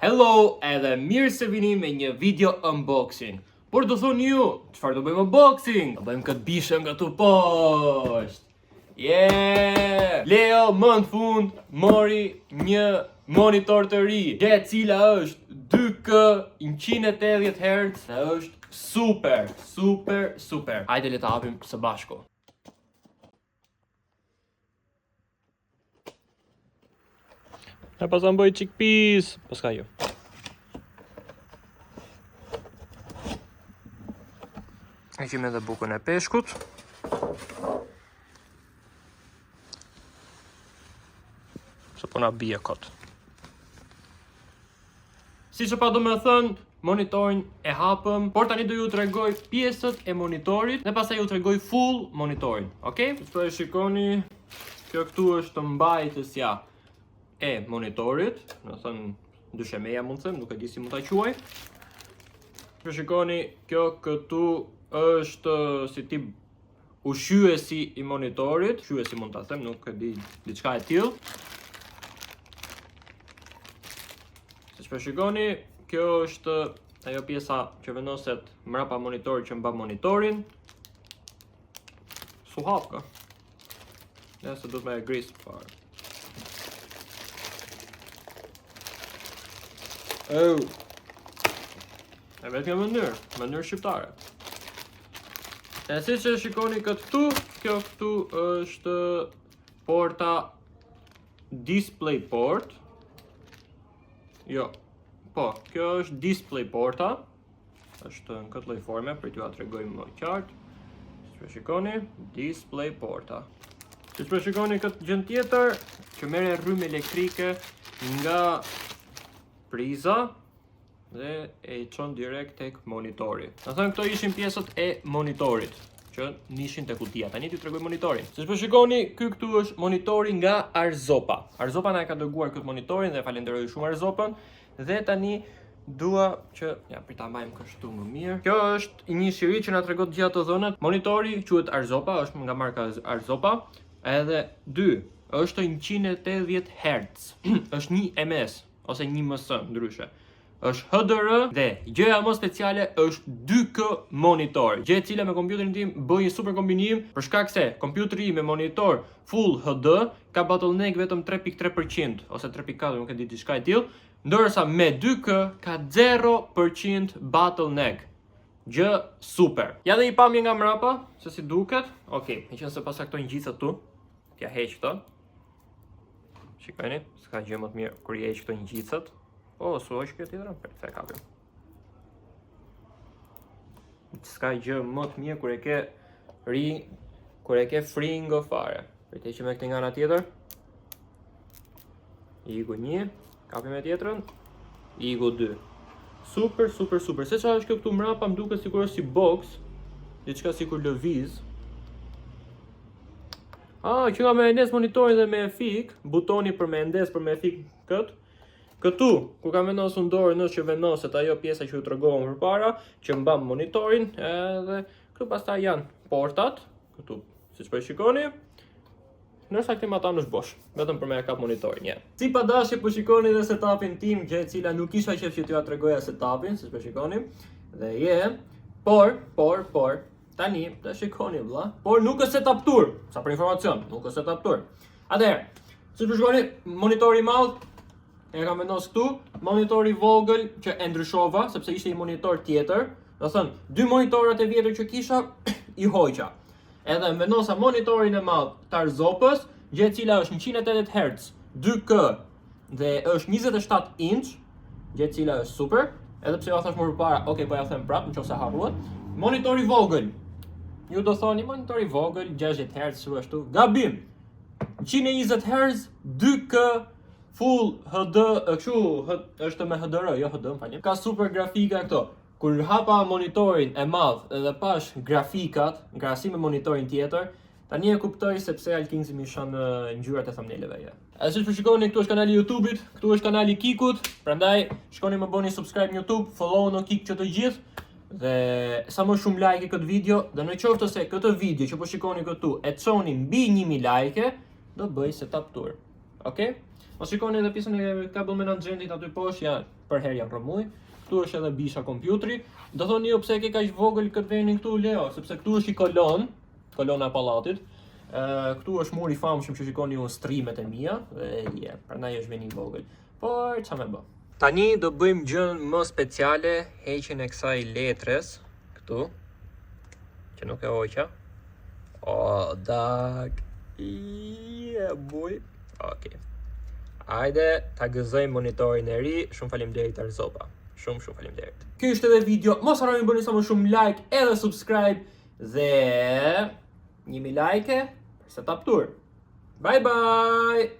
Hello, edhe mirë se vini me një video unboxing. Por do thoni ju, çfarë do bëjmë unboxing? Do bëjmë këtë bishë nga tu poshtë. Yeah! Leo më në fund mori një monitor të ri, e cila është 2K 180 Hz dhe është super. Hajde le ta hapim së bashku. E pas bëj chickpeas, pas ka jo. E kemi edhe bukën e peshkut. Se po na bie kot. Si që pa do me thënë, monitorin e hapëm, por tani do ju tregoj pjesët e monitorit dhe pastaj ju tregoj full monitorin, okay? Çfarë shikoni, kjo këtu është mbajtësja e monitorit, do thënë dyshemeja mund të them, nuk e di si mund ta quaj. Që shikoni, kjo këtu është si tip ushqyesi i monitorit, ushqyesi mund ta them, nuk e di, diçka e tillë. Siç po shikoni, kjo është ajo pjesa që vendoset mbrapa monitorit që mban monitorin. Su hapka. Ja se do të më gris fare. Oh. E vetë një mënyrë shqiptare. E si që shikoni këtu, kjo këtu është porta display port. Jo, po, kjo është display porta. Është në këtë lloj forme, për t'ju tregoj më qartë. Si që shikoni, display porta. Si që shikoni këtë gjën tjetër, që merre rrymë elektrike nga priza dhe e çon direkt tek monitori. Do thënë këto ishin pjesët e monitorit që nishin te kutia. Tani t'ju tregoj monitorin. Siç po shikoni, ky këtu është monitori nga Arzopa. Arzopa na e ka dërguar këtë monitorin dhe falenderoj shumë Arzopën. Dhe tani dua që për ta mbajmë kështu më mirë. Kjo është një shiri që na tregon gjithë ato dhënat. Monitori quhet Arzopa, është nga marka Arzopa. Edhe 2 është 180 Hz. Është 1 ms ose 1 ms ndryshe. Është HDR dhe gjëja më speciale është 2K monitor. Gjë e cila me kompjuterin tim bëj një super kombinim për shkak se kompjuteri me monitor Full HD ka bottleneck vetëm 3.3% ose 3.4, nuk e di diçka e tillë, ndërsa me 2K ka 0% bottleneck. Gjë super. Ja dhe një pamje nga mrapa se si duket. Okej, meqense pas këto ngjitsa tu, t'ja heq këto. Shikoni, s'ka gjë më të mirë kur i heq këto ngjitset. O, su është kjo tjetër? Perfekt, kapim. S'ka gjë më të mirë kur e ke free nga fare. Për të heqim me këtë nga ana tjetër. Igu 1, kapim me tjetrën. Igu 2. Super. Se çfarë është kjo këtu mbrapa, më duket sikur është si box, diçka sikur lëviz. Që nga me ndes monitorin dhe me fik, butoni për me ndes për me fik këtë. Këtu, ku ka vendosur dorën është që vendoset ajo pjesa që ju tregova më përpara, që mban monitorin, edhe këtu pastaj janë portat, këtu siç po e shikoni. Ndërsa këtu ata është bosh, vetëm për me kap monitorin, Si pa dashje po shikoni dhe setupin tim, gjë e cila nuk isha qef që t'ju tregoja setupin, siç po shikoni. Dhe por tani ta shikoni vëlla, por nuk është setup tur, sa për informacion, nuk është setup tur. Atëherë, siç po shikoni, monitori i madh e kam vendosur këtu, monitori vogël që e ndryshova sepse ishte një monitor tjetër. Do thënë, 2 monitorat e vjetër që kisha i hoqa. Edhe vendosa monitorin e madh të Arzopës, gjë e cila është 180 Hz, 2K dhe është 27 inch, gjë e cila është super. Edhe pse ja thash më përpara, okay, po ja them prapë nëse harruat. Monitori vogël. Ju do thoni monitori vogël 60 Hz ashtu. Gabim. 120 Hz, 2K Full HD, është me HDR, jo HD, më falni. Ka super grafika këto. Kur hapa monitorin e madh edhe pash grafikat, në krahasim me monitorin tjetër, tani e kuptoj sepse Alkingzi më shon ngjyrat e thumbnaileve. Siç po shikoni, këtu është kanali i YouTube-it, këtu është kanali i Kikut, prandaj shkoni më bëni subscribe në YouTube, follow në Kik që të gjithë. Dhe sa më shumë like këtë video, dhe në qoftë se këtë video që po shikoni këtu e çoni mbi 1000 like, do bëj setup tour. Okej? Mos shikoni edhe pjesën e cable managementit aty poshtë, ja, për herë janë rrëmuj. Këtu është edhe bisha kompjuteri. Do thoni ju pse ke kaq vogël këtë venin këtu Leo, sepse këtu është i kolona e pallatit. Këtu është muri i famshëm që shikoni ju streamet e mia, prandaj është veni i vogël. Por ç'a më bë. Tani do bëjmë gjën më speciale, heqjen e kësaj letres këtu, që nuk e hoqa. O, dak. Yeah, boy. Okej. Hajde, ta gëzojmë monitorin e ri. Shumë faleminderit Arzopa. Shumë faleminderit. Ky është edhe video. Mos harroni bëni sa më shumë like edhe subscribe dhe 1000 like për setup tour. Bye bye.